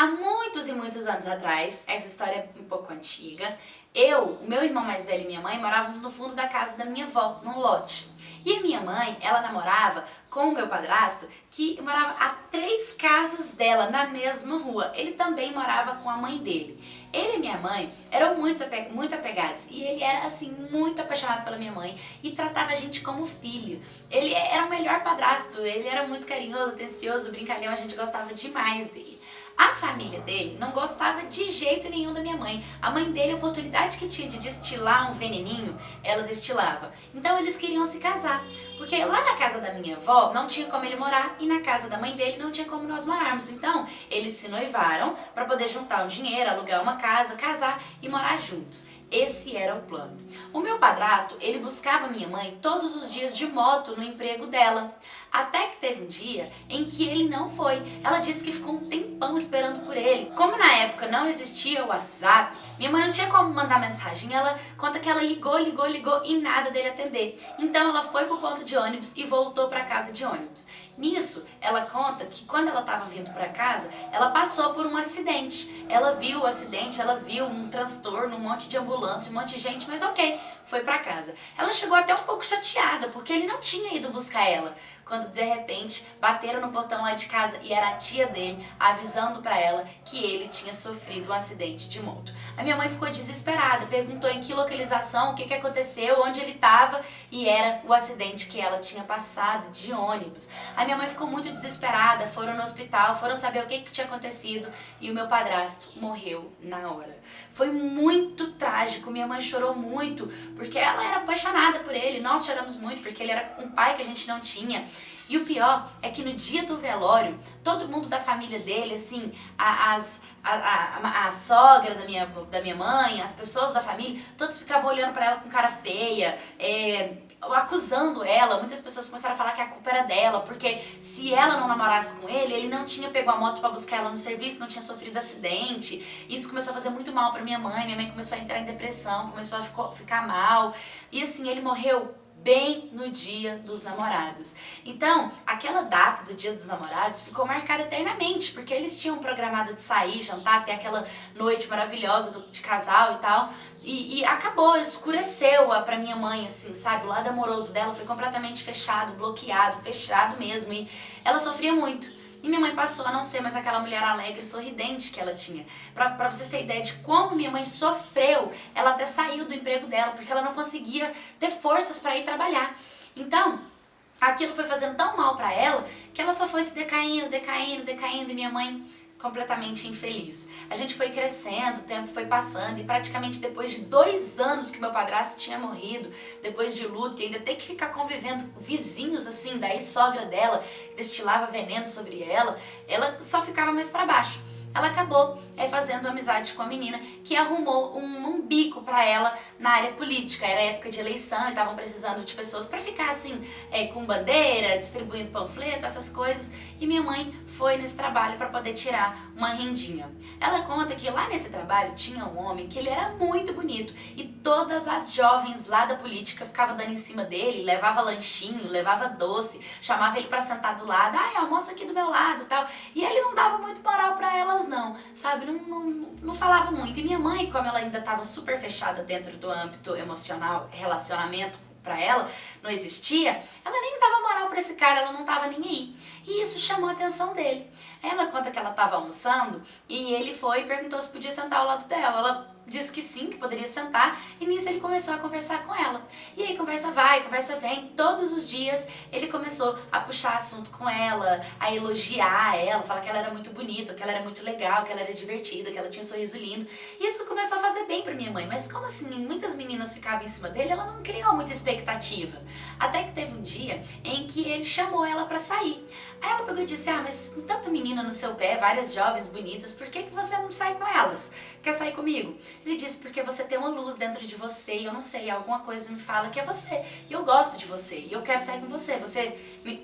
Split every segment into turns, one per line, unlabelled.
Há muitos e muitos anos atrás, essa história é um pouco antiga, eu, o meu irmão mais velho e minha mãe morávamos no fundo da casa da minha avó, num lote. E a minha mãe, ela namorava com o meu padrasto, que morava a 3 casas dela, na mesma rua. Ele também morava com a mãe dele. Ele e minha mãe eram muito apegados, e ele era, assim, muito apaixonado pela minha mãe e tratava a gente como filho. Ele era o melhor padrasto, ele era muito carinhoso, atencioso, brincalhão, a gente gostava demais dele. A família dele não gostava de jeito nenhum da minha mãe. A mãe dele, a oportunidade que tinha de destilar um veneninho, ela destilava. Então eles queriam se casar, porque lá na casa da minha avó não tinha como ele morar e na casa da mãe dele não tinha como nós morarmos. Então eles se noivaram para poder juntar um dinheiro, alugar uma casa, casar e morar juntos. Esse era o plano. O meu padrasto, ele buscava minha mãe todos os dias de moto no emprego dela. Até que teve um dia em que ele não foi. Ela disse que ficou um tempão esperando por ele. Como na época não existia o WhatsApp, minha mãe não tinha como mandar mensagem. Ela conta que ela ligou e nada dele atender. Então ela foi pro ponto de ônibus e voltou para casa de ônibus. Nisso, ela conta que quando ela estava vindo para casa, ela passou por um acidente. Ela viu o acidente, ela viu um transtorno, um monte de ambulância, um monte de gente, mas ok, foi para casa. Ela chegou até um pouco chateada, porque ele não tinha ido buscar ela. Quando de repente bateram no portão lá de casa e era a tia dele avisando para ela que ele tinha sofrido um acidente de moto. A minha mãe ficou desesperada, perguntou em que localização, o que aconteceu, onde ele estava, e era o acidente que ela tinha passado de ônibus. A minha mãe ficou muito desesperada, foram no hospital, foram saber o que tinha acontecido e o meu padrasto morreu na hora. Foi muito trágico, minha mãe chorou muito porque ela era apaixonada por ele, nós choramos muito porque ele era um pai que a gente não tinha. E o pior é que no dia do velório, todo mundo da família dele, assim, a sogra da minha mãe, as pessoas da família, todos ficavam olhando pra ela com cara feia, acusando ela. Muitas pessoas começaram a falar que a culpa era dela, porque se ela não namorasse com ele, ele não tinha pego a moto pra buscar ela no serviço, não tinha sofrido acidente. Isso começou a fazer muito mal pra minha mãe começou a entrar em depressão, começou a ficar mal. E assim, ele morreu bem no dia dos namorados. Então, aquela data do dia dos namorados ficou marcada eternamente, porque eles tinham programado de sair, jantar, ter aquela noite maravilhosa de casal e tal, e acabou, escureceu pra minha mãe, assim, sabe? O lado amoroso dela foi completamente fechado, bloqueado, fechado mesmo, e ela sofria muito. E minha mãe passou a não ser mais aquela mulher alegre e sorridente que ela tinha. Pra vocês terem ideia de como minha mãe sofreu, ela até saiu do emprego dela, porque ela não conseguia ter forças para ir trabalhar. Então, aquilo foi fazendo tão mal pra ela, que ela só foi se decaindo, e minha mãe completamente infeliz. A gente foi crescendo, o tempo foi passando, e praticamente depois de 2 anos que meu padrasto tinha morrido, depois de luto, e ainda ter que ficar convivendo com vizinhos assim, da ex-sogra dela, que destilava veneno sobre ela só ficava mais pra baixo. Ela acabou fazendo amizade com a menina que arrumou um bico pra ela na área política. Era época de eleição e estavam precisando de pessoas pra ficar assim, com bandeira, distribuindo panfleto, essas coisas. E minha mãe foi nesse trabalho pra poder tirar uma rendinha. Ela conta que lá nesse trabalho tinha um homem que ele era muito bonito e todas as jovens lá da política ficavam dando em cima dele, levava lanchinho, levava doce, chamava ele pra sentar do lado, almoça aqui do meu lado e tal. E ele não dava muito moral pra elas não, sabe? Não falava muito. E minha mãe, como ela ainda estava super fechada dentro do âmbito emocional, relacionamento pra ela, não existia, ela nem dava moral pra esse cara, ela não tava nem aí. E isso chamou a atenção dele. Ela conta que ela tava almoçando e ele foi e perguntou se podia sentar ao lado dela. Ela disse que sim, que poderia sentar, e nisso ele começou a conversar com ela. E aí conversa vai, conversa vem, todos os dias ele começou a puxar assunto com ela, a elogiar ela, falar que ela era muito bonita, que ela era muito legal, que ela era divertida, que ela tinha um sorriso lindo. E isso começou a fazer bem pra minha mãe, mas como assim, muitas meninas ficavam em cima dele, ela não criou muita expectativa. Até que teve um dia em que ele chamou ela pra sair. Aí ela pegou e disse, mas com tanta menina no seu pé, várias jovens bonitas, por que você não sai com elas? Quer sair comigo? Ele disse, porque você tem uma luz dentro de você e eu não sei, alguma coisa me fala que é você. E eu gosto de você e eu quero sair com você. Você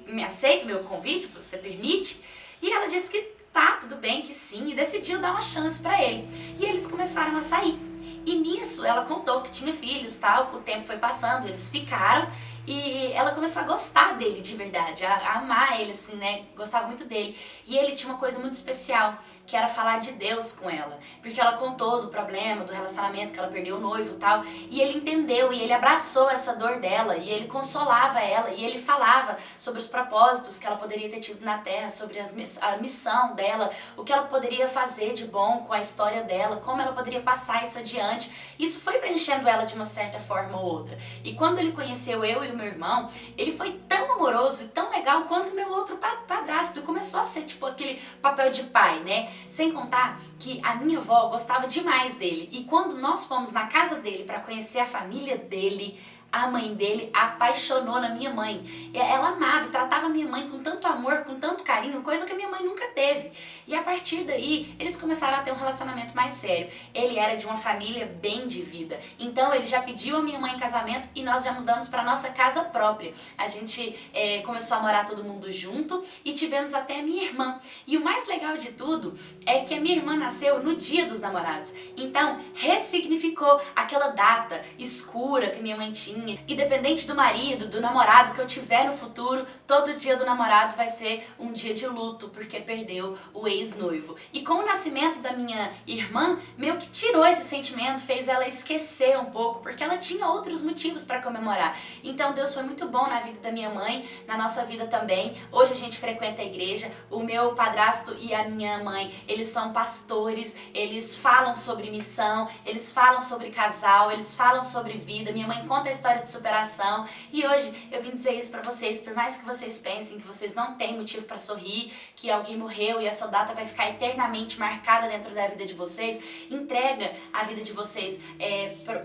me aceita o meu convite? Você permite? E ela disse que tá, tudo bem, que sim, e decidiu dar uma chance pra ele. E eles começaram a sair. E nisso ela contou que tinha filhos, tal, que o tempo foi passando, eles ficaram e ela começou a gostar dele de verdade, a amar ele assim, né, gostava muito dele. E ele tinha uma coisa muito especial, que era falar de Deus com ela, porque ela contou do problema, do relacionamento, que ela perdeu o noivo e tal, e ele entendeu, e ele abraçou essa dor dela, e ele consolava ela, e ele falava sobre os propósitos que ela poderia ter tido na Terra, sobre a missão dela, o que ela poderia fazer de bom com a história dela, como ela poderia passar isso adiante. Isso foi preenchendo ela de uma certa forma ou outra. E quando ele conheceu eu e o meu irmão, ele foi tão amoroso e tão legal quanto o meu outro padrasto, e começou a ser tipo aquele papel de pai, né? Sem contar que a minha avó gostava demais dele, e quando nós fomos na casa dele para conhecer a família dele, a mãe dele apaixonou na minha mãe. Ela amava e tratava a minha mãe com tanto amor, com tanto carinho, coisa que a minha mãe nunca teve. E a partir daí, eles começaram a ter um relacionamento mais sério. Ele era de uma família bem de vida. Então ele já pediu a minha mãe em casamento e nós já mudamos para nossa casa própria. A gente começou a morar todo mundo junto e tivemos até a minha irmã. E o mais legal de tudo é que a minha irmã nasceu no Dia dos Namorados. Então ressignificou aquela data escura que minha mãe tinha. Independente do marido, do namorado que eu tiver no futuro, todo dia do namorado vai ser um dia de luto, porque perdeu o ex-noivo. E com o nascimento da minha irmã, meio que tirou esse sentimento, fez ela esquecer um pouco, porque ela tinha outros motivos para comemorar. Então Deus foi muito bom na vida da minha mãe, na nossa vida também. Hoje a gente frequenta a igreja, o meu padrasto e a minha mãe, eles são pastores, eles falam sobre missão, eles falam sobre casal, eles falam sobre vida. Minha mãe conta a história de superação, e hoje eu vim dizer isso pra vocês. Por mais que vocês pensem que vocês não têm motivo pra sorrir, que alguém morreu e essa data vai ficar eternamente marcada dentro da vida de vocês, entrega a vida de vocês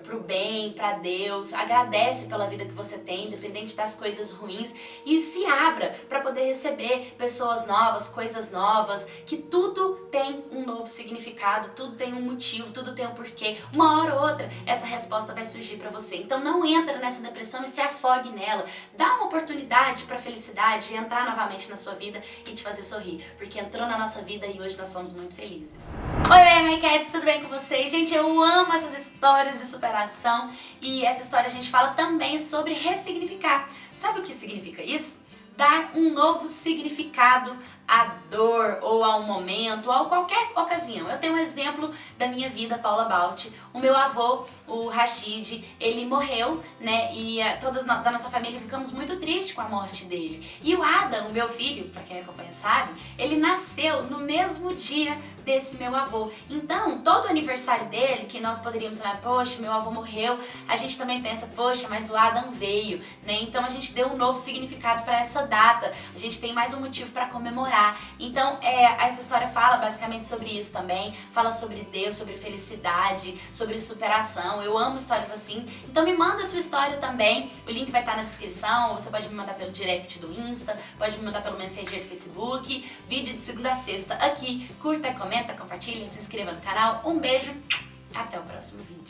pro bem, pra Deus, agradece pela vida que você tem, independente das coisas ruins, e se abra pra poder receber pessoas novas, coisas novas, que tudo tem um novo significado, tudo tem um motivo, tudo tem um porquê. Uma hora ou outra essa resposta vai surgir pra você. Então não entra nessa depressão e se afogue nela. Dá uma oportunidade pra felicidade entrar novamente na sua vida e te fazer sorrir, porque entrou na nossa vida e hoje nós somos muito felizes. Oi, My Cats, tudo bem com vocês? Gente, eu amo essas histórias de superação, e essa história a gente fala também sobre ressignificar. Sabe o que significa isso? Dar um novo significado à dor, ou a um momento, ou a qualquer ocasião. Eu tenho um exemplo da minha vida, Paula Balti. O meu avô, o Rashid, ele morreu, né, e todas da nossa família ficamos muito tristes com a morte dele. E o Adam, o meu filho, pra quem me acompanha sabe, ele nasceu no mesmo dia desse meu avô. Então, todo aniversário dele, que nós poderíamos falar, poxa, meu avô morreu, a gente também pensa, poxa, mas o Adam veio, né? Então a gente deu um novo significado para essa data. A gente tem mais um motivo para comemorar. Então, essa história fala basicamente sobre isso também. Fala sobre Deus, sobre felicidade, sobre superação. Eu amo histórias assim. Então me manda a sua história também. O link vai estar na descrição. Você pode me mandar pelo direct do Insta, pode me mandar pelo Messenger do Facebook. Vídeo de segunda a sexta aqui. Curta, comenta, compartilha, se inscreva no canal. Um beijo, até o próximo vídeo.